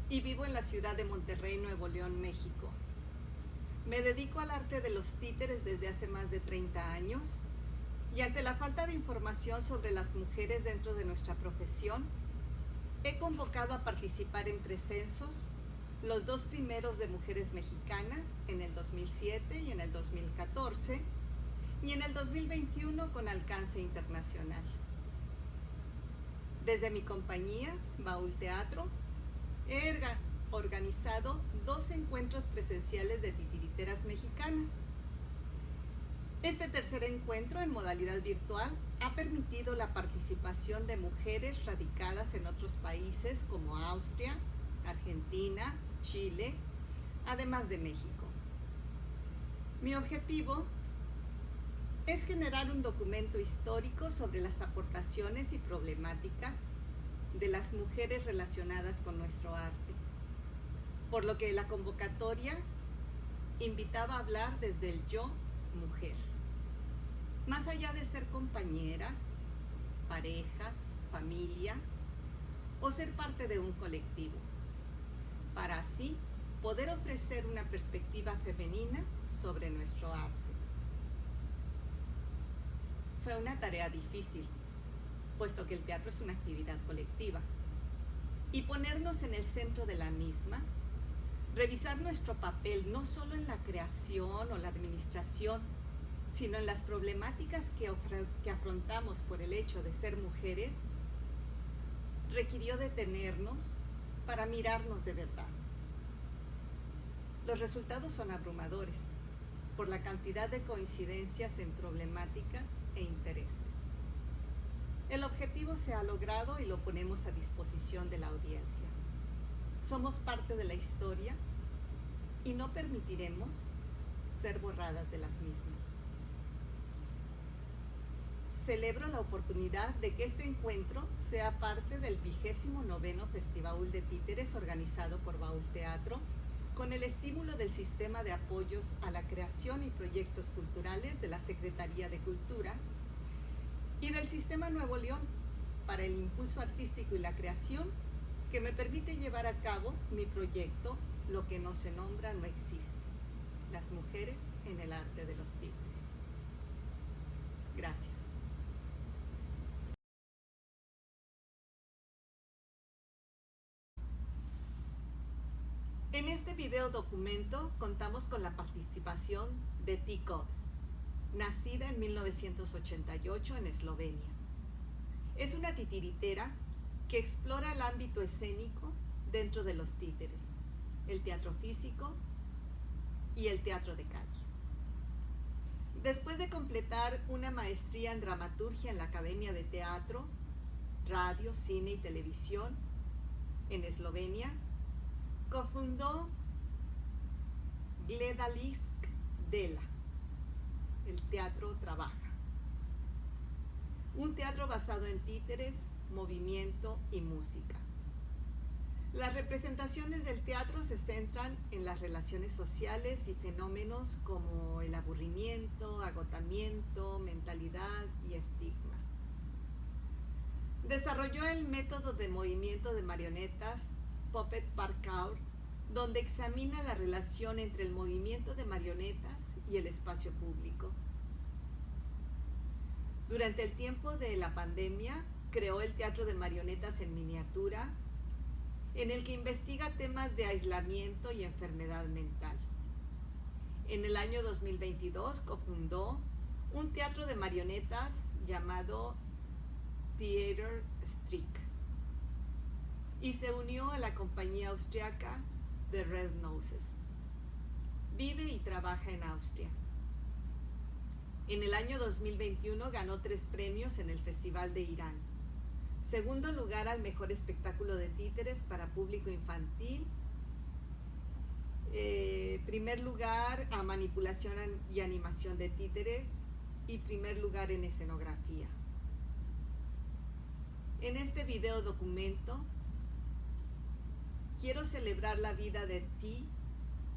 y vivo en la ciudad de Monterrey, Nuevo León, México. Me dedico al arte de los títeres desde hace más de 30 años y ante la falta de información sobre las mujeres dentro de nuestra profesión, he convocado a participar en 3 censos, los 2 primeros de mujeres mexicanas en el 2007 y en el 2014, y en el 2021 con alcance internacional. Desde mi compañía, Baúl Teatro, he organizado 2 encuentros presenciales de titiriteras mexicanas. Este tercer encuentro en modalidad virtual ha permitido la participación de mujeres radicadas en otros países como Austria, Argentina, Chile, además de México. Mi objetivo es generar un documento histórico sobre las aportaciones y problemáticas de las mujeres relacionadas con nuestro arte, por lo que la convocatoria invitaba a hablar desde el yo, mujer. Más allá de ser compañeras, parejas, familia o ser parte de un colectivo, para así poder ofrecer una perspectiva femenina sobre nuestro arte. Fue una tarea difícil, puesto que el teatro es una actividad colectiva, y ponernos en el centro de la misma, revisar nuestro papel no solo en la creación o la administración, sino en las problemáticas que afrontamos por el hecho de ser mujeres, requirió detenernos para mirarnos de verdad. Los resultados son abrumadores por la cantidad de coincidencias en problemáticas e intereses. El objetivo se ha logrado y lo ponemos a disposición de la audiencia. Somos parte de la historia y no permitiremos ser borradas de las mismas. Celebro la oportunidad de que este encuentro sea parte del XXIX Festibaúl de Títeres organizado por Baúl Teatro, con el estímulo del Sistema de Apoyos a la Creación y Proyectos Culturales de la Secretaría de Cultura y del Sistema Nuevo León para el impulso artístico y la creación, que me permite llevar a cabo mi proyecto Lo que no se nombra no existe, las mujeres en el arte de los títeres. Gracias. En este video documento contamos con la participación de KOVŠE, nacida en 1988 en Eslovenia. Es una titiritera que explora el ámbito escénico dentro de los títeres, el teatro físico y el teatro de calle. Después de completar una maestría en dramaturgia en la Academia de Teatro, Radio, Cine y Televisión en Eslovenia, cofundó Gledalisk Dela, el teatro trabaja, un teatro basado en títeres, movimiento y música. Las representaciones del teatro se centran en las relaciones sociales y fenómenos como el aburrimiento, agotamiento, mentalidad y estigma. Desarrolló el método de movimiento de marionetas Puppet Parkour, donde examina la relación entre el movimiento de marionetas y el espacio público. Durante el tiempo de la pandemia, creó el teatro de marionetas en miniatura, en el que investiga temas de aislamiento y enfermedad mental. En el año 2022 cofundó un teatro de marionetas llamado XXIX y se unió a la compañía austriaca The Red Noses. Vive y trabaja en Austria. En el año 2021 ganó 3 premios en el Festival de Irán. Segundo lugar al mejor espectáculo de títeres para público infantil. Primer lugar a manipulación y animación de títeres. Y primer lugar en escenografía. En este video documento quiero celebrar la vida de ti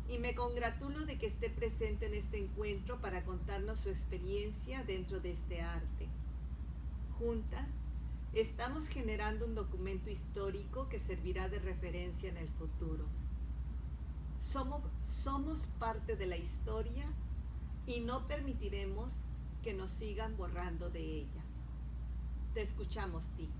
y me congratulo de que esté presente en este encuentro para contarnos su experiencia dentro de este arte. Juntas Estamos generando un documento histórico que servirá de referencia en el futuro. Somos parte de la historia y no permitiremos que nos sigan borrando de ella. Te escuchamos, Ti.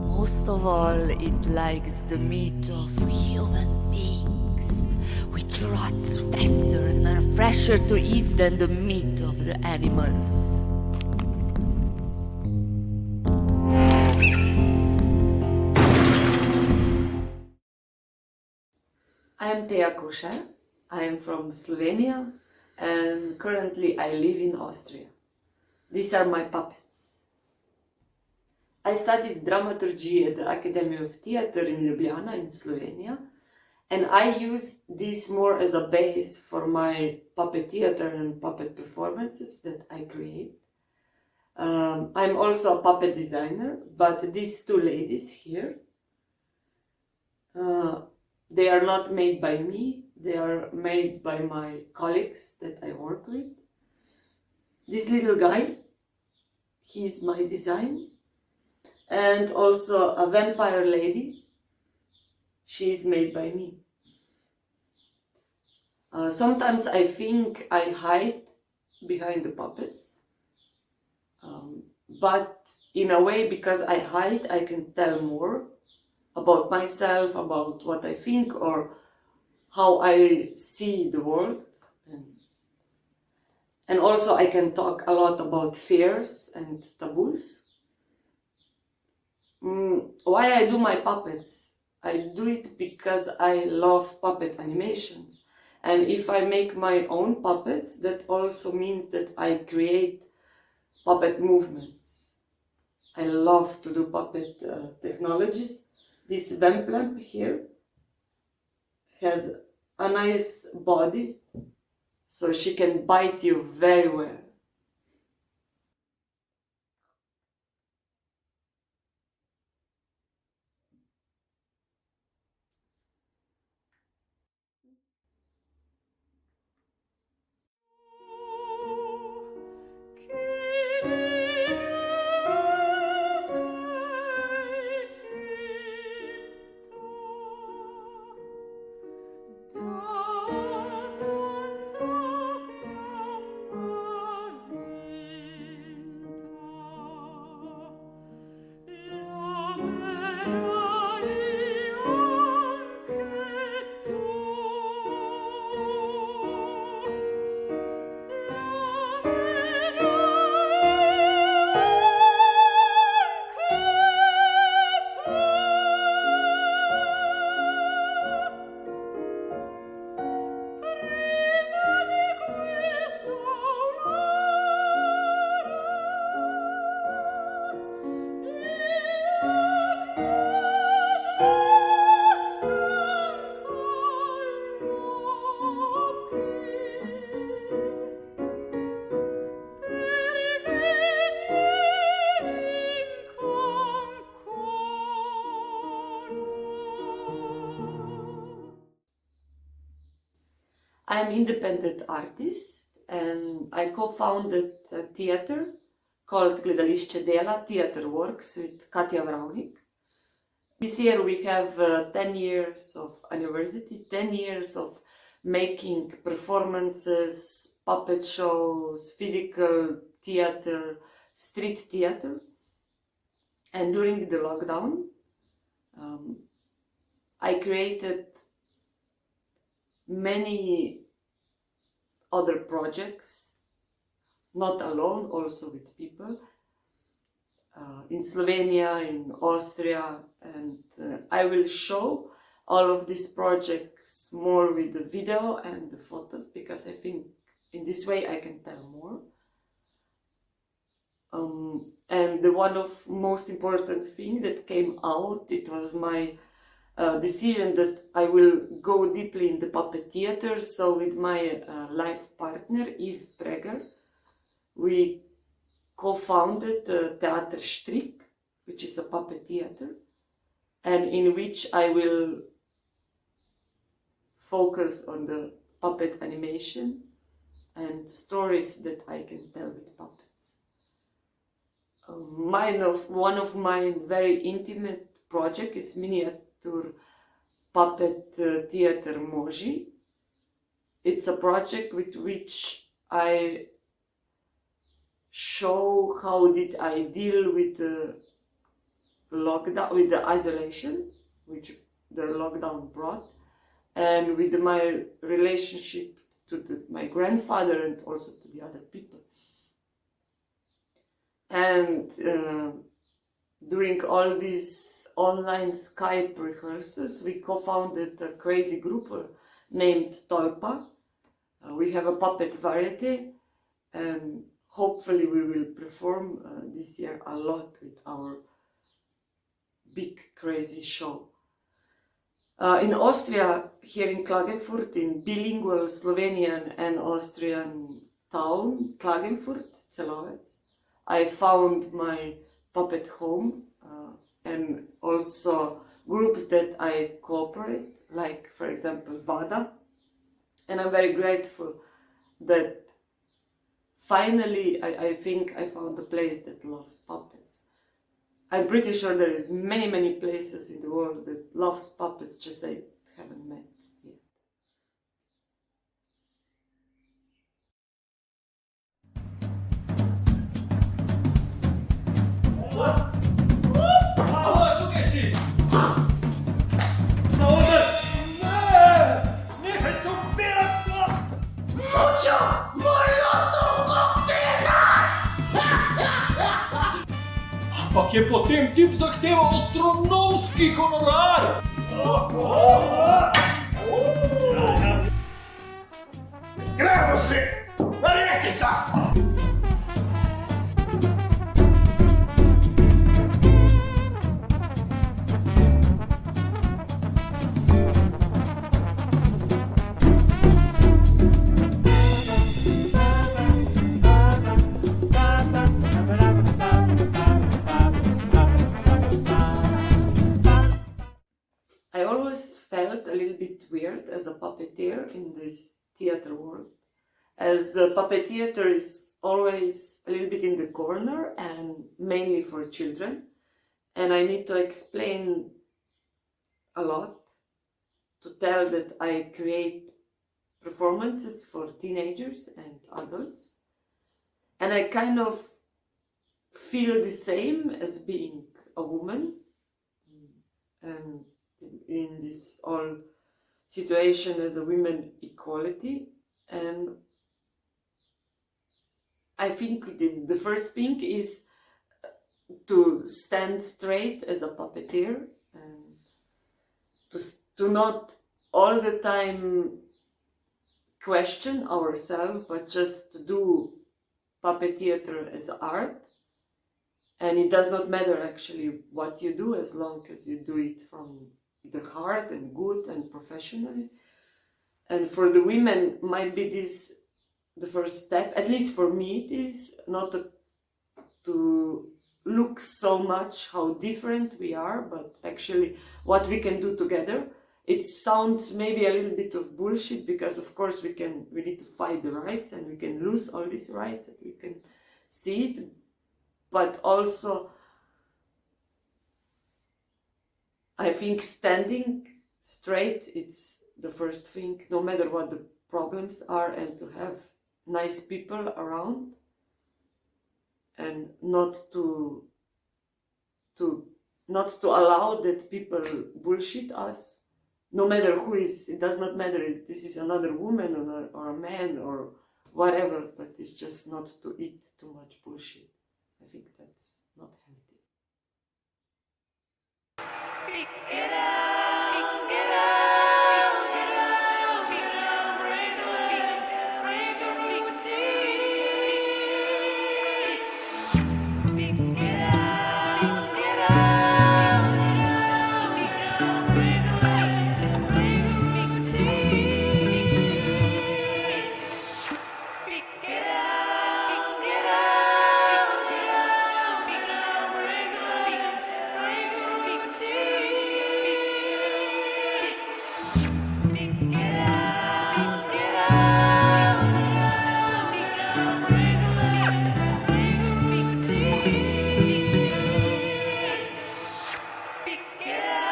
Most of all, it likes the meat of human beings, which rots faster and are fresher to eat than the meat of the animals. I am KOVŠE. I am from Slovenia and currently I live in Austria. These are my puppets. I studied dramaturgy at the Academy of Theatre in Ljubljana in Slovenia, and I use this more as a base for my puppet theatre and puppet performances that I create. I'm also a puppet designer, but these two ladies here, they are not made by me, they are made by my colleagues that I work with. This little guy, he's my design. And also a vampire lady, she's made by me. Sometimes I think I hide behind the puppets, but in a way, because I hide, I can tell more about myself, about what I think, or how I see the world. And also I can talk a lot about fears and taboos. Why I do my puppets? I do it because I love puppet animations. And if I make my own puppets, that also means that I create puppet movements. I love to do puppet technologies. This vamp lamp here has a nice body, so she can bite you very well. I'm an independent artist and I co-founded a theater called Gledališče dela, Theater Works with Katja Vravnik. This year we have 10 years of anniversary, 10 years of making performances, puppet shows, physical theater, street theater. And during the lockdown, I created many other projects, not alone, also with people, in Slovenia, in Austria, and I will show all of these projects more with the video and the photos, because I think in this way I can tell more. And the one of most important thing that came out, it was my decision that I will go deeply in the puppet theater. So with my life partner, Yves Preger, we co-founded Theater XXIX, which is a puppet theater, and in which I will focus on the puppet animation and stories that I can tell with puppets. One of my very intimate project is miniature puppet theater Moji. It's a project with which I show how did I deal with the lockdown, with the isolation which the lockdown brought, and with my relationship to my grandfather and also to the other people. And during all these online Skype rehearsals, we co-founded a crazy group named Tolpa. We have a puppet variety, and hopefully we will perform this year a lot with our big crazy show. In Austria, here in Klagenfurt, in bilingual Slovenian and Austrian town, Klagenfurt, Celovec, I found my puppet home and also groups that I cooperate, like for example Vada. And I'm very grateful that finally I think I found a place that loves puppets. I'm pretty sure there is many places in the world that loves puppets, just I haven't met yet. Ampak je potem tip zahteval astronomski honorar! Gremo si! Marjetica! I always felt a little bit weird as a puppeteer in this theater world, as puppet theater is always a little bit in the corner and mainly for children, and I need to explain a lot to tell that I create performances for teenagers and adults, and I kind of feel the same as being a woman, and in this whole situation as a women equality. And I think the first thing is to stand straight as a puppeteer and to not all the time question ourselves, but just to do puppet theater as art. And it does not matter actually what you do, as long as you do it from the heart and good and professionally. And for the women, might be this the first step, at least for me it is, not to look so much how different we are, but actually what we can do together. It sounds maybe a little bit of bullshit, because of course we need to fight the rights and we can lose all these rights and we can see it, but also I think standing straight, it's the first thing, no matter what the problems are, and to have nice people around and not to allow that people bullshit us, no matter who is. It does not matter if this is another woman or a man or whatever, but it's just not to eat too much bullshit. I think that's not healthy. quiera.